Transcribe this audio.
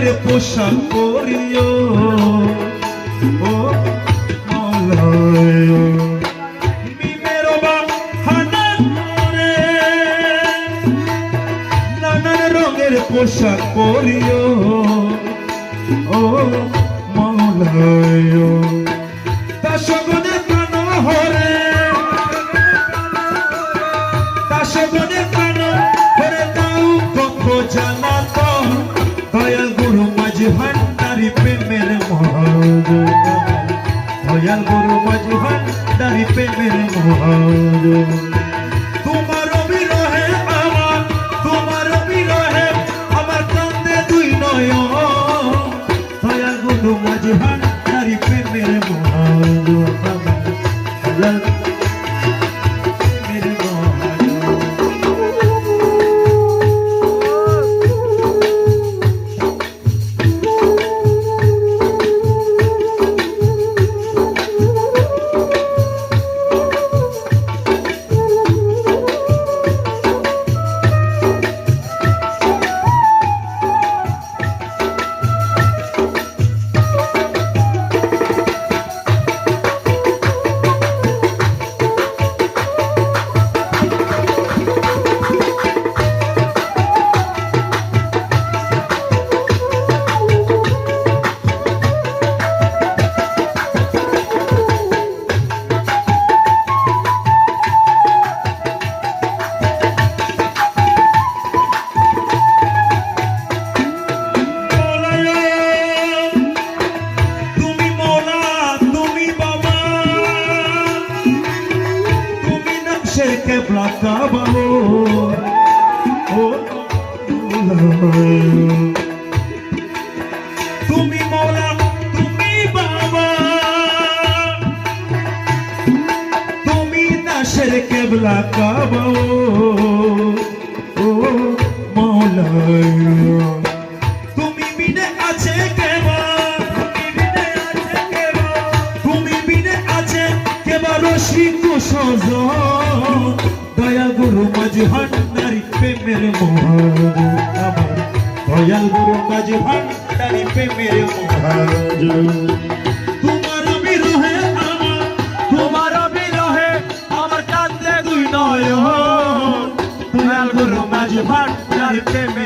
রঙের পোশাক পরিও ও মৌলায় মিমের বাহানা করে নানান রঙের পোশাক পরিও ও মৌলায় দাসগণের প্রাণ হরে দাসগণের প্রাণ হরে দাও কত জানাত দয়াল গুরু মাঝি ভান্ডারি প্রেমের মহাজ দয়াল গুরু মাঝি ভান্ডারি প্রেমের মহাজ তোমার বিরহে আমার কান্দে দুই নয়ন দয়াল গুরু মাঝি ভান্ডারি প্রেমের মহাজ দয়াল que placaba তুমি মৌলা তুমি বাবা তুমি নাশের কেবলা কাবা ও মৌলা তুমি বিনে আছে কেবা তুমি বিনে আছে কেবা রসিক সজ দয়াল গুরু মাঝি ভান্ডারি প্রেমের মহাজ আমার দয়াল গুরু মাঝি ভান্ডারি প্রেমের মহাজ তোমার বিরহে আমার কান্দে দুই নয়ন দয়াল গুরু মাঝি ভান্ডারি প্রেমের